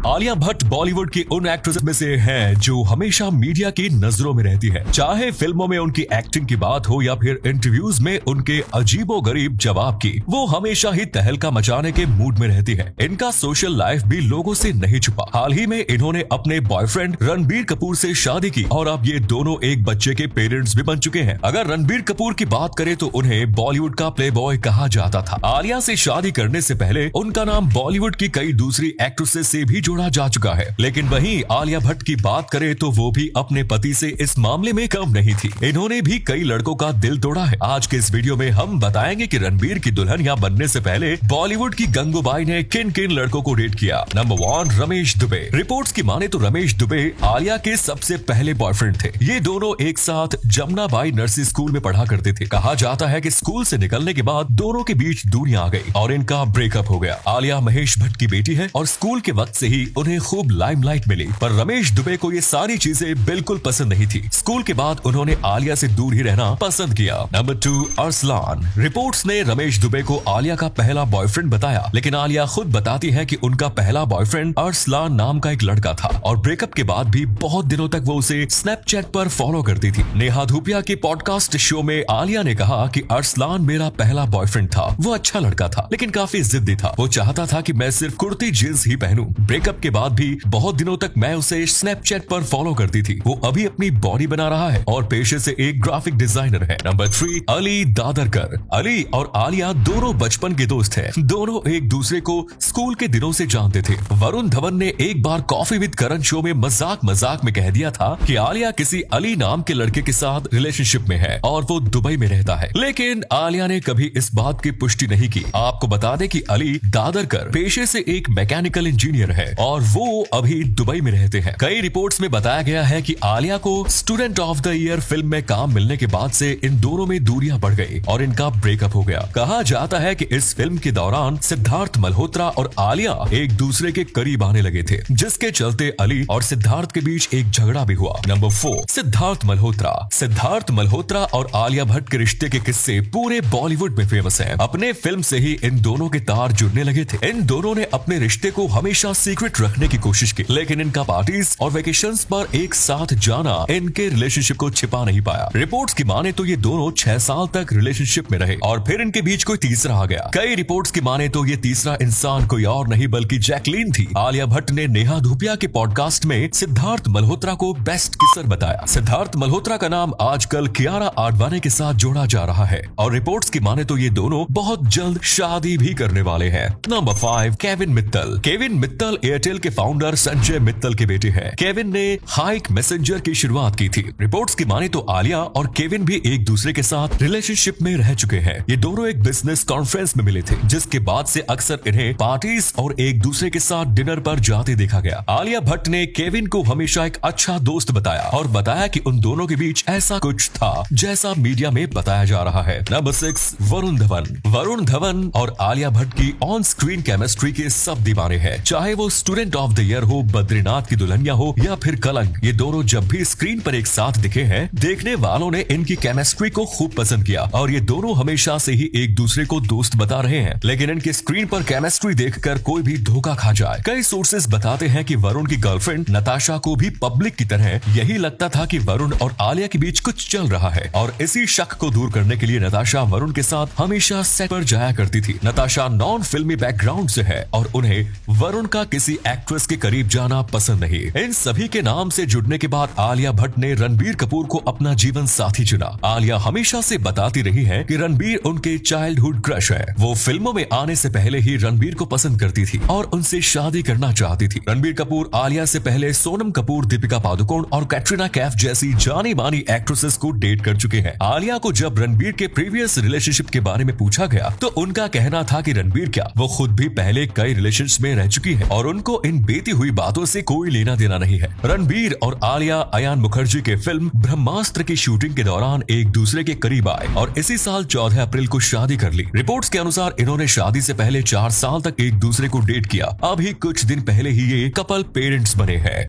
आलिया भट्ट बॉलीवुड की उन एक्ट्रेस में से हैं जो हमेशा मीडिया की नजरों में रहती है। चाहे फिल्मों में उनकी एक्टिंग की बात हो या फिर इंटरव्यूज में उनके अजीबोगरीब जवाब की, वो हमेशा ही तहलका मचाने के मूड में रहती है। इनका सोशल लाइफ भी लोगों से नहीं छुपा। हाल ही में इन्होंने अपने बॉयफ्रेंड रणबीर कपूर से शादी की और अब ये दोनों एक बच्चे के पेरेंट्स भी बन चुके हैं। अगर रणबीर कपूर की बात करें तो उन्हें बॉलीवुड का प्लेबॉय कहा जाता था। आलिया से शादी करने से पहले उनका नाम बॉलीवुड की कई दूसरी एक्ट्रेसेस से भी जोड़ा जा चुका है। लेकिन वहीं आलिया भट्ट की बात करें तो वो भी अपने पति से इस मामले में कम नहीं थी। इन्होंने भी कई लड़कों का दिल तोड़ा है। आज के इस वीडियो में हम बताएंगे कि रणबीर की दुल्हनिया बनने से पहले बॉलीवुड की गंगूबाई ने किन किन लड़कों को डेट किया। नंबर 1, रमेश दुबे। रिपोर्ट्स की माने तो रमेश दुबे आलिया के सबसे पहले बॉयफ्रेंड थे। ये दोनों एक साथ जमुनाबाई नर्सरी स्कूल में पढ़ा करते थे। कहा जाता है कि स्कूल से निकलने के बाद दोनों के बीच दूरियां आ गई और इनका ब्रेकअप हो गया। आलिया महेश भट्ट की बेटी है और स्कूल के वक्त से ही उन्हें खूब लाइमलाइट मिली, पर रमेश दुबे को ये सारी चीजें बिल्कुल पसंद नहीं थी। स्कूल के बाद उन्होंने आलिया से दूर ही रहना पसंद किया। नंबर 2, अरसलान। रिपोर्ट्स ने रमेश दुबे को आलिया का पहला बॉयफ्रेंड बताया, लेकिन आलिया खुद बताती है कि उनका पहला बॉयफ्रेंड अरसलान नाम का एक लड़का था और ब्रेकअप के बाद भी बहुत दिनों तक वो उसे स्नैपचैट पर फॉलो करती थी। नेहा धूपिया के पॉडकास्ट शो में आलिया ने कहा कि अरसलान मेरा पहला बॉयफ्रेंड था। वो अच्छा लड़का था लेकिन काफी जिद्दी था। वो चाहता था कि मैं सिर्फ कुर्ती जींस ही पहनूं। ब्रेकअप के बाद भी बहुत दिनों तक मैं उसे स्नैपचैट पर फॉलो करती थी। वो अभी अपनी बॉडी बना रहा है और पेशे से एक ग्राफिक डिजाइनर है। नंबर 3, अली दादरकर। अली और आलिया दोनों बचपन के दोस्त हैं। दोनों एक दूसरे को स्कूल के दिनों से जानते थे। वरुण धवन ने एक बार कॉफी विद करण शो में मजाक में कह दिया था कि आलिया किसी अली नाम के लड़के के साथ रिलेशनशिप में है और वो दुबई में रहता है, लेकिन आलिया ने कभी इस बात की पुष्टि नहीं की। आपको बता दें कि अली दादरकर पेशे से एक मैकेनिकल इंजीनियर है और वो अभी दुबई में रहते हैं। कई रिपोर्ट्स में बताया गया है कि आलिया को student of the year film में काम मिलने के बाद से इन दोनों में दूरियां बढ़ गई और इनका ब्रेकअप हो गया। कहा जाता है कि इस फिल्म के दौरान सिद्धार्थ मल्होत्रा और आलिया एक दूसरे के करीब आने लगे थे, जिसके चलते अली और सिद्धार्थ के बीच एक झगड़ा भी हुआ। नंबर 4, सिद्धार्थ मल्होत्रा। सिद्धार्थ मल्होत्रा और आलिया भट्ट के रिश्ते के किस्से पूरे बॉलीवुड में फेमस हैं। अपने फिल्म से ही इन दोनों के तार जुड़ने लगे थे। इन दोनों ने अपने रिश्ते को हमेशा सीक्रेट रखने की कोशिश की, लेकिन इनका पार्टीज और वेकेशंस पर एक साथ जाना इनके रिलेशनशिप को छिपा नहीं पाया। रिपोर्ट्स की माने तो ये दोनों 6 साल तक रिलेशनशिप में रहे और फिर इनके बीच कोई तीसरा आ गया। कई रिपोर्ट्स की माने तो ये तीसरा इंसान कोई और नहीं बल्कि जैकलीन थी। आलिया भट्ट ने नेहा धूपिया के पॉडकास्ट में सिद्धार्थ मल्होत्रा को बेस्ट किसर बताया। सिद्धार्थ मल्होत्रा का नाम आजकल कियारा आडवाणी के साथ जोड़ा जा रहा है और रिपोर्ट्स की माने तो ये दोनों बहुत जल्द शादी भी करने वाले हैं। Number 5, Kevin Mittal. Kevin Mittal Airtel के फाउंडर संजय मित्तल के बेटे हैं। केविन ने हाइक मैसेंजर की शुरुआत की थी। रिपोर्ट्स की माने तो आलिया और केविन भी एक दूसरे के साथ रिलेशनशिप में रह चुके हैं। ये दोनों एक बिजनेस कॉन्फ्रेंस में मिले थे, जिसके बाद से अक्सर इन्हें पार्टीज और एक दूसरे के साथ डिनर पर जाते देखा गया। आलिया भट्ट ने केविन को हमेशा एक अच्छा दोस्त बताया और बताया कि उन दोनों के बीच ऐसा कुछ था जैसा मीडिया में बताया जा रहा है। नंबर 6, वरुण धवन। वरुण धवन और आलिया भट्ट की ऑन स्क्रीन केमिस्ट्री के सब दीवाने हैं। चाहे वो स्टूडेंट ऑफ द ईयर हो, बद्रीनाथ की दुल्हनिया हो या फिर कलंक, ये दोनों जब भी स्क्रीन पर एक साथ दिखे हैं, देखने वालों ने इनकी केमिस्ट्री को खूब पसंद किया और ये दोनों हमेशा से ही एक दूसरे को दोस्त बता रहे हैं। लेकिन इनके स्क्रीन पर केमिस्ट्री देखकर कोई भी धोखा खा जाए। कई सोर्सेज बताते हैं कि वरुण की गर्लफ्रेंड नताशा को भी पब्लिक की तरह यही लगता था कि वरुण और आलिया के बीच कुछ चल रहा है और इसी शक को दूर करने के लिए नताशा वरुण के साथ हमेशा सेट पर जाया करती थी। नताशा नॉन फिल्मी बैकग्राउंड से है और उन्हें वरुण का किसी एक्ट्रेस के करीब जाना पसंद नहीं। इन सभी के नाम से जुड़ने के बाद आलिया भट्ट ने रणबीर कपूर को अपना जीवन साथी चुना। आलिया हमेशा से बताती रही है कि रणबीर उनके चाइल्डहुड क्रश है। वो फिल्मों में आने से पहले ही रणबीर को पसंद करती थी और उनसे शादी करना चाहती थी। रणबीर कपूर आलिया से पहले सोनम कपूर, दीपिका पादुकोण और कैटरीना कैफ जैसी जानी मानी एक्ट्रेसेस को डेट कर चुके हैं। आलिया को जब रणबीर के प्रीवियस रिलेशनशिप के बारे में पूछा गया तो उनका कहना था कि रणबीर क्या, वो खुद भी पहले कई रिलेशंस में रह चुकी है और उनको इन बीती हुई बातों से कोई लेना देना नहीं है। रणबीर और आलिया अयान मुखर्जी के फिल्म ब्रह्मास्त्र की शूटिंग के दौरान एक दूसरे के करीब आए और इसी साल 14 अप्रैल को शादी कर ली। रिपोर्ट्स के अनुसार इन्होंने शादी से पहले 4 साल तक एक दूसरे को डेट किया। अभी कुछ दिन पहले ही ये कपल पेरेंट्स बने हैं।